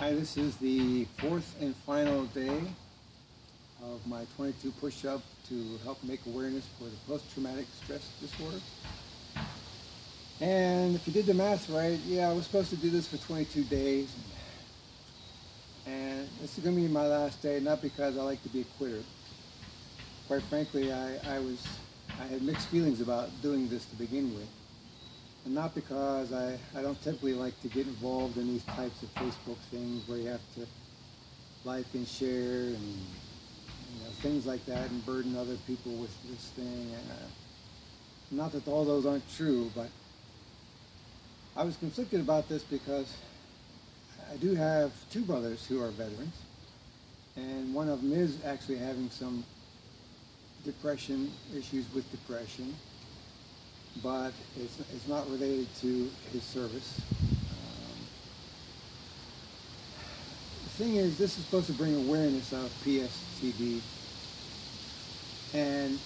Hi, this is the fourth and final day of my 22 push-up to help make awareness for the post-traumatic stress disorder. And if you did the math right, yeah, I was supposed to do this for 22 days. And this is going to be my last day, not because I like to be a quitter. Quite frankly, I had mixed feelings about doing this to begin with. And not because I don't typically like to get involved in these types of Facebook things where you have to like and share and things like that and burden other people with this thing. Not that all those aren't true, but I was conflicted about this because I do have two brothers who are veterans, and one of them is actually having some depression issues with depression, but it's not related to his service. The thing is, this is supposed to bring awareness of PSTD, and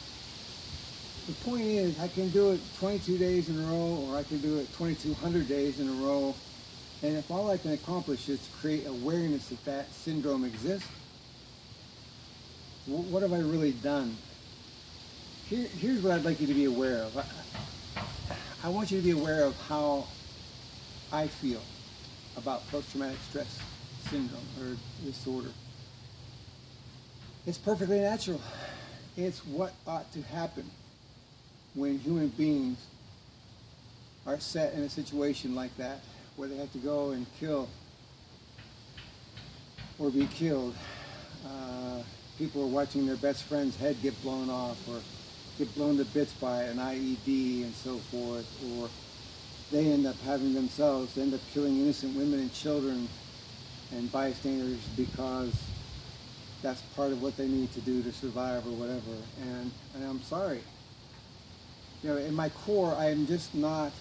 the point is, I can do it 22 days in a row, or I can do it 2,200 days in a row, and if all I can accomplish is to create awareness that that syndrome exists, what have I really done? Here's what I'd like you to be aware of. I want you to be aware of how I feel about post-traumatic stress syndrome or disorder. It's perfectly natural. It's what ought to happen when human beings are set in a situation like that, where they have to go and kill or be killed. People are watching their best friend's head get blown off, or get blown to bits by an IED and so forth, or they end up killing innocent women and children and bystanders because that's part of what they need to do to survive or whatever. And I'm sorry. In my core, I am just not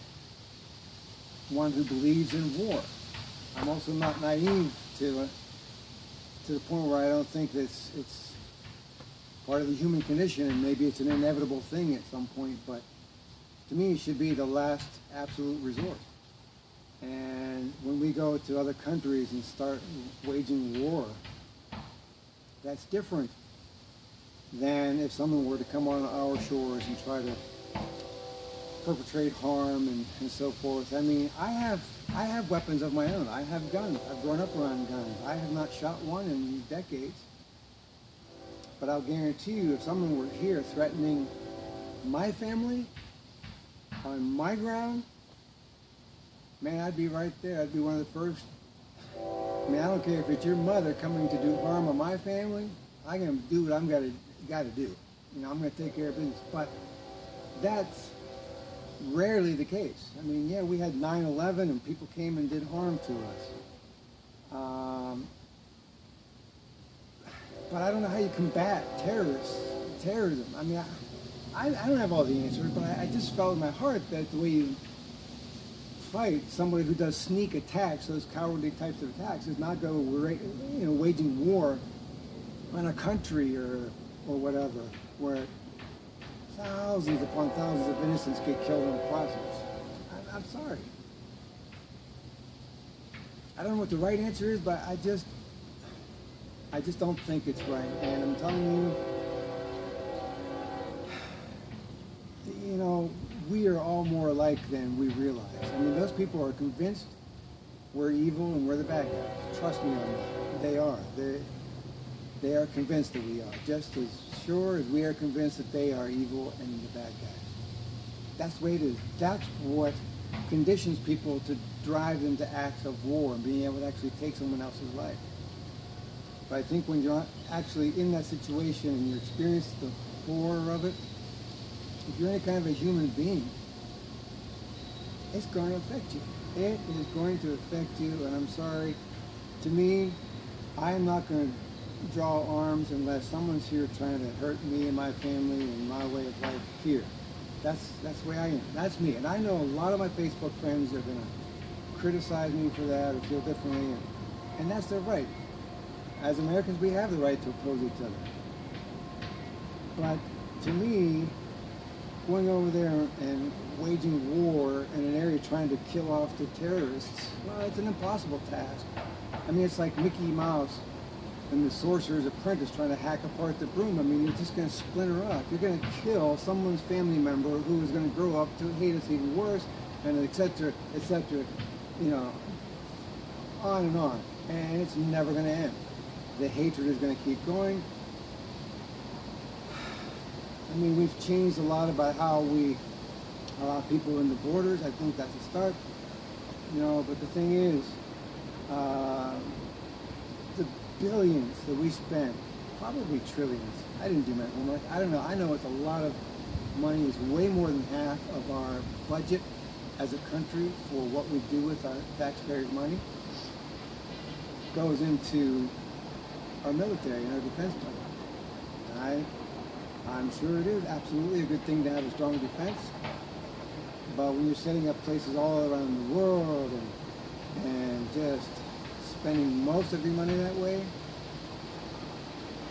one who believes in war. I'm also not naive to the point where I don't think that it's part of the human condition, and maybe it's an inevitable thing at some point, but to me it should be the last absolute resort. And when we go to other countries and start waging war, that's different than if someone were to come on our shores and try to perpetrate harm and so forth. I mean, I have weapons of my own. I have guns. I've grown up around guns. I have not shot one in decades. But I'll guarantee you, if someone were here threatening my family on my ground, man, I'd be right there. I'd be one of the first. I mean, I don't care if it's your mother coming to do harm on my family. I'm going to do what I'm got to do. I'm going to take care of business. But that's rarely the case. I mean, yeah, we had 9/11 and people came and did harm to us. But I don't know how you combat terrorism. I mean, I don't have all the answers, but I just felt in my heart that the way you fight somebody who does sneak attacks, those cowardly types of attacks, is not go waging war on a country or whatever, where thousands upon thousands of innocents get killed in the process. I'm sorry. I don't know what the right answer is, but I just don't think it's right. And I'm telling you, we are all more alike than we realize. I mean, those people are convinced we're evil and we're the bad guys. Trust me on that. They are. They are convinced that we are, just as sure as we are convinced that they are evil and the bad guys. That's the way it is. That's what conditions people to drive them to acts of war and being able to actually take someone else's life. But I think when you're actually in that situation and you experience the horror of it, if you're any kind of a human being, it's going to affect you. It is going to affect you, and I'm sorry. To me, I am not going to draw arms unless someone's here trying to hurt me and my family and my way of life here. That's the way I am. That's me. And I know a lot of my Facebook friends are going to criticize me for that or feel differently, and that's their right. As Americans, we have the right to oppose each other. But to me, going over there and waging war in an area trying to kill off the terrorists, well, it's an impossible task. I mean, it's like Mickey Mouse and the Sorcerer's Apprentice trying to hack apart the broom. I mean, you're just going to splinter up. You're going to kill someone's family member who is going to grow up to hate us even worse, and et cetera, you know, on and on. And it's never going to end. The hatred is going to keep going. I mean, we've changed a lot about how we allow people in the borders. I think that's a start. You know, but the thing is, the billions that we spend, probably trillions. I didn't do my homework. I don't know. I know it's a lot of money. It's way more than half of our budget as a country for what we do with our taxpayers' money goes into our military and our defense budget. And I'm sure it is absolutely a good thing to have a strong defense. But when you're setting up places all around the world and just spending most of your money that way,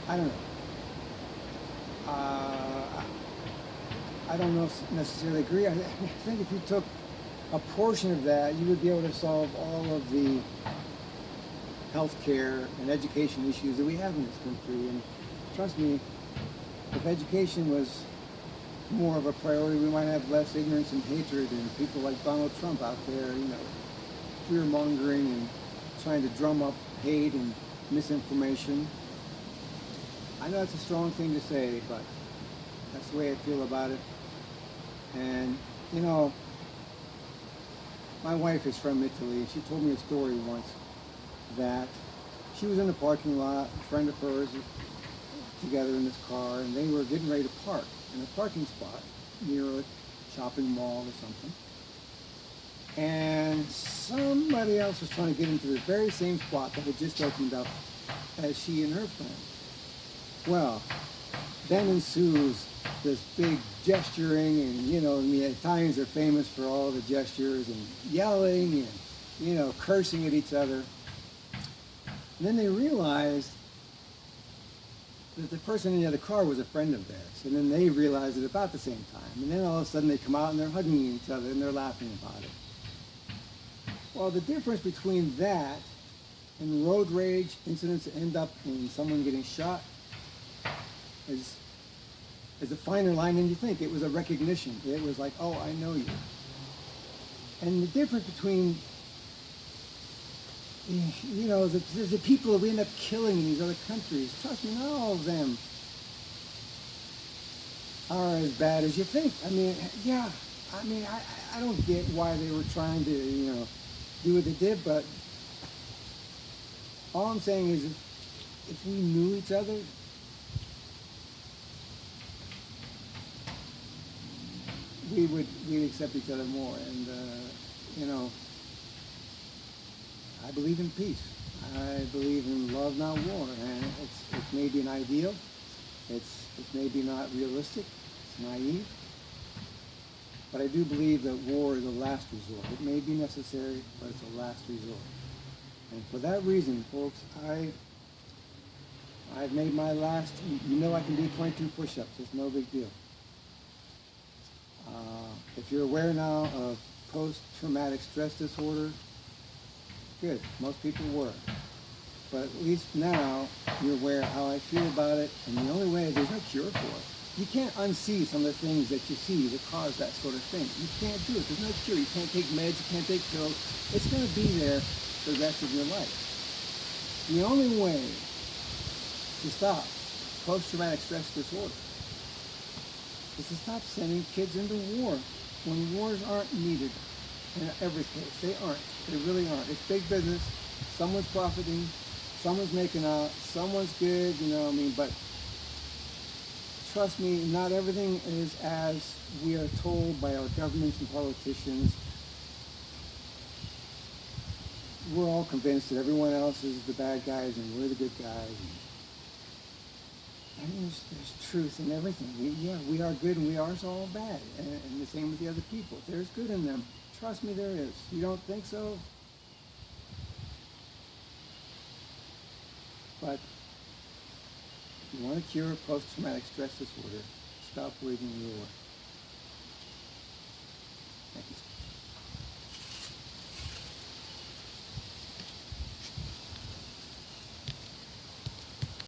I don't know. I don't necessarily agree. I think if you took a portion of that, you would be able to solve all of the healthcare and education issues that we have in this country. And trust me, if education was more of a priority, we might have less ignorance and hatred and people like Donald Trump out there, you know, fear-mongering and trying to drum up hate and misinformation. I know that's a strong thing to say, but that's the way I feel about it. And, you know, my wife is from Italy, and she told me a story once that she was in the parking lot, a friend of hers, together in this car, and they were getting ready to park in a parking spot near a shopping mall or something. And somebody else was trying to get into the very same spot that had just opened up as she and her friend. Well, then ensues this big gesturing, and you know, the Italians are famous for all the gestures and yelling and, you know, cursing at each other. And then they realized that the person in the other car was a friend of theirs. And then they realized it about the same time. And then all of a sudden they come out and they're hugging each other and they're laughing about it. Well, the difference between that and road rage incidents that end up in someone getting shot is a finer line than you think. It was a recognition. It was like, oh, I know you. And the difference between, you know, the people that we end up killing in these other countries, trust me, not all of them are as bad as you think. I mean, yeah, I mean, I don't get why they were trying to, you know, do what they did, but all I'm saying is if we knew each other, we'd accept each other more. And, you know, I believe in peace. I believe in love, not war. And it's maybe an ideal. It's maybe not realistic. It's naive. But I do believe that war is a last resort. It may be necessary, but it's a last resort. And for that reason, folks, I've made my last, you know, I can do 22 push-ups. It's no big deal. If you're aware now of post-traumatic stress disorder, good. Most people were. But at least now you're aware of how I feel about it, and the only way, there's no cure for it. You can't unsee some of the things that you see that cause that sort of thing. You can't do it. There's no cure. You can't take meds. You can't take pills. It's going to be there for the rest of your life. The only way to stop post-traumatic stress disorder is to stop sending kids into war when wars aren't needed in every case. They aren't. They really aren't. It's big business. Someone's profiting. Someone's making out. Someone's good, you know what I mean? But trust me, not everything is as we are told by our governments and politicians. We're all convinced that everyone else is the bad guys and we're the good guys. I mean, there's truth in everything. We are good and we are all bad. And the same with the other people. There's good in them. Trust me, there is. You don't think so? But if you want to cure post-traumatic stress disorder, stop waging war. Thank you.